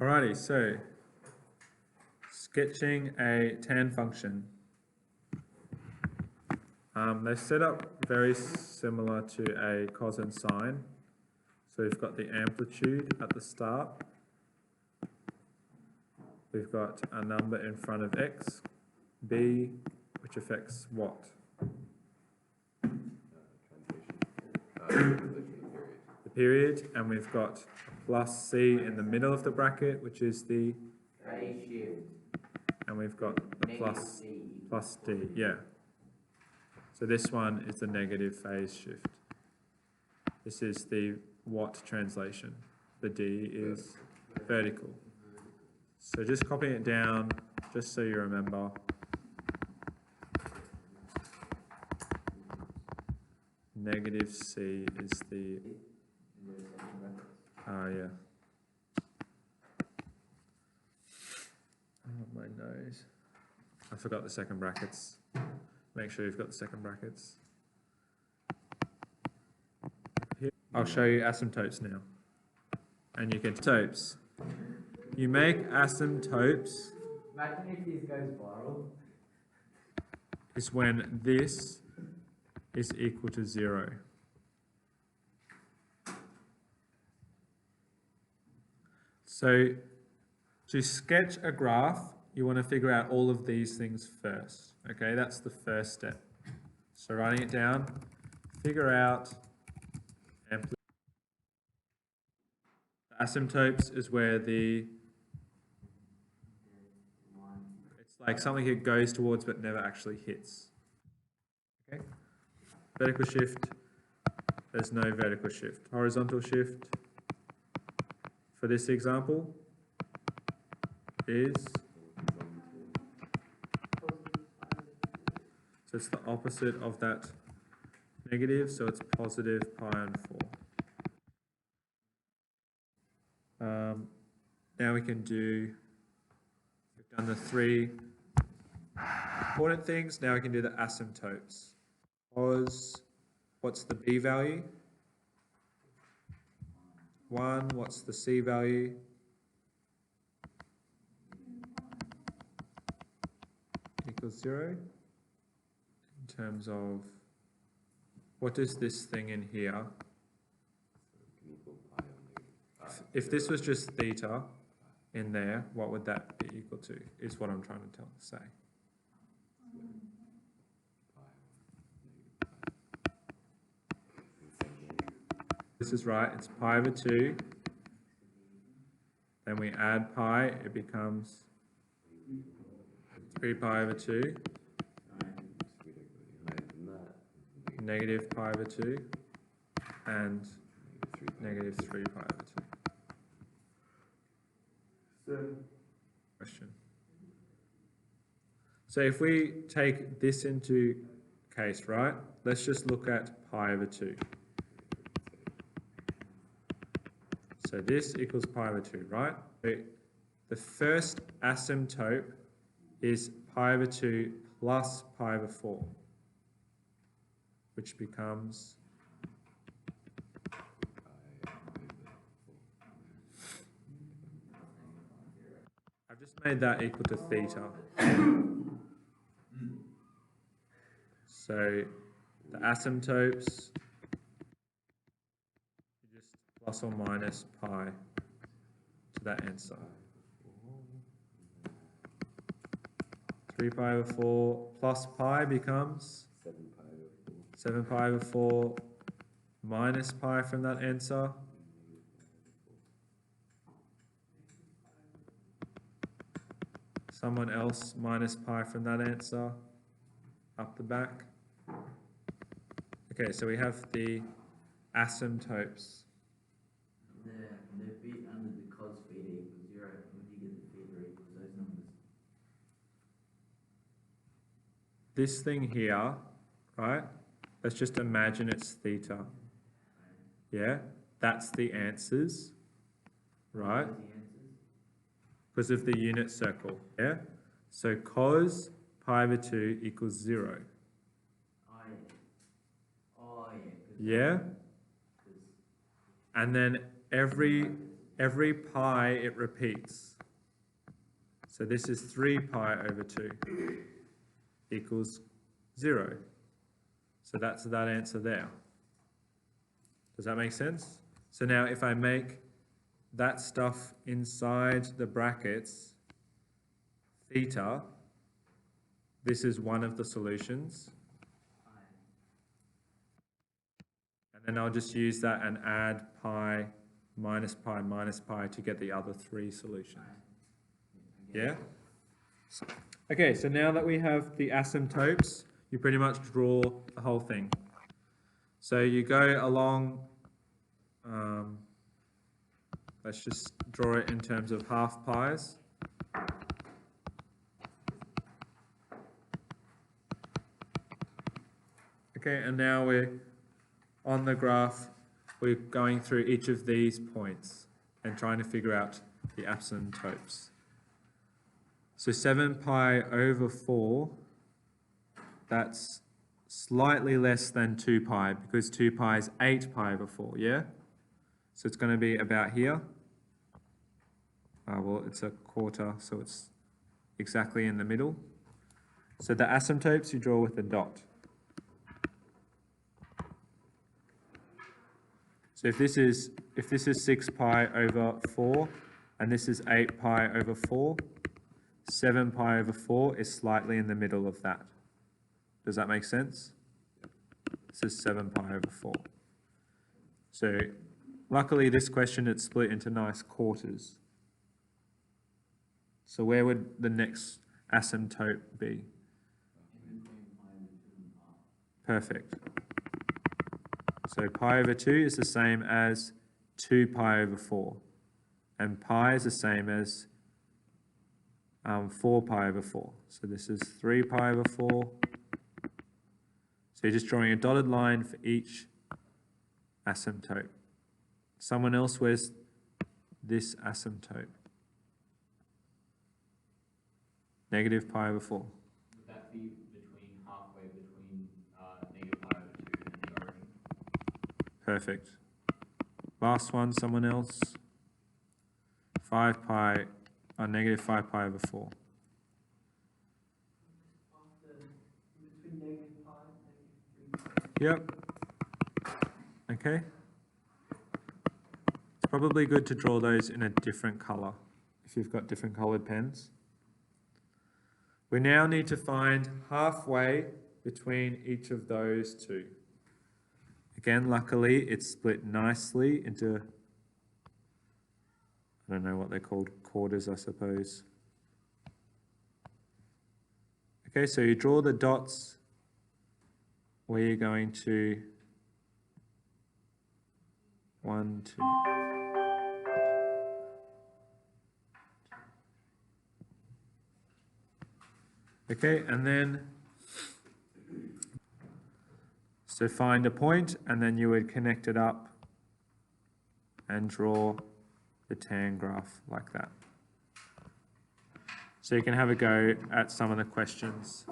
Alrighty, so sketching a tan function. They're set up very similar to a cosine sine. So we've got the amplitude at the start. We've got a number in front of x, b, which affects what? The period, and we've got a plus c in the middle of the bracket, which is the phase shift. And we've got the plus d, yeah. So this one is the negative phase shift. This is the watt translation. The d is vertical. So just copying it down, just so you remember. Negative c is the, yeah. Oh, my nose. I forgot the second brackets. Make sure you've got the second brackets. Here, I'll show you asymptotes now. And you can asymptotes. You make asymptotes. Imagine if this goes viral. Is when this is equal to 0. So to sketch a graph, you want to figure out all of these things first. Okay, that's the first step. So writing it down, figure out amplitude. The asymptotes is where it's like something it goes towards but never actually hits. Okay. Vertical shift, there's no vertical shift. Horizontal shift, for this example, is, so it's the opposite of that negative, so it's positive pi on 4. Now we can do, we've done the 3 important things, now we can do the asymptotes. What's the b value? 1, what's the c value? Equals 0. In terms of, what is this thing in here? If this was just theta in there, what would that be equal to, is what I'm trying to say. This is right, it's pi over 2. Then we add pi, it becomes 3 pi over 2. Negative pi over 2. And negative 3 pi over 2. Question. So if we take this into case, right, let's just look at pi over 2. So this equals pi over 2, right? The first asymptote is pi over 2 plus pi over 4, which becomes I've just made that equal to theta. So the asymptotes, just plus or minus pi to that answer. 3 pi over 4 plus pi becomes 7 pi over 4 minus pi from that answer. Someone else minus pi from that answer. Up the back. Okay, so we have the asymptotes. The bit under the cos theta equals 0, when you get the theta equals those numbers. This thing here, right? Let's just imagine it's theta. Yeah, that's the answers, right? Because of the unit circle, yeah? So cos pi over 2 equals 0. Yeah? And then every every pi it repeats. So this is 3 pi over 2 equals 0. So that's that answer there. Does that make sense? So now if I make that stuff inside the brackets theta, this is one of the solutions. And then I'll just use that and add pi minus pi to get the other 3 solutions. Yeah? Okay, so now that we have the asymptotes, you pretty much draw the whole thing. So you go along, let's just draw it in terms of half pi's. Okay, and now we're on the graph, we're going through each of these points and trying to figure out the asymptotes. So 7 pi over 4, that's slightly less than 2 pi because 2 pi is 8 pi over 4, yeah? So it's going to be about here. Well, it's a quarter, so it's exactly in the middle. So the asymptotes you draw with a dot. So if this is 6 pi over 4 and this is 8 pi over 4, 7 pi over 4 is slightly in the middle of that. Does that make sense? This is 7 pi over 4. So luckily this question it's split into nice quarters. So where would the next asymptote be? Perfect. So pi over 2 is the same as 2 pi over 4. And pi is the same as 4 pi over 4. So this is 3 pi over 4. So you're just drawing a dotted line for each asymptote. Someone else, where's this asymptote? Negative pi over 4. Would that be between halfway between negative pi over 2 and the origin? Perfect. Last one, someone else. 5 pi, negative 5 pi over 4. Yep. Okay. It's probably good to draw those in a different color if you've got different colored pens. We now need to find halfway between each of those two. Again, luckily, it's split nicely into, I don't know what they're called, quarters, I suppose. Okay, so you draw the dots where you're going to 1, 2. Okay, and then, so find a point and then you would connect it up and draw the tan graph like that. So you can have a go at some of the questions.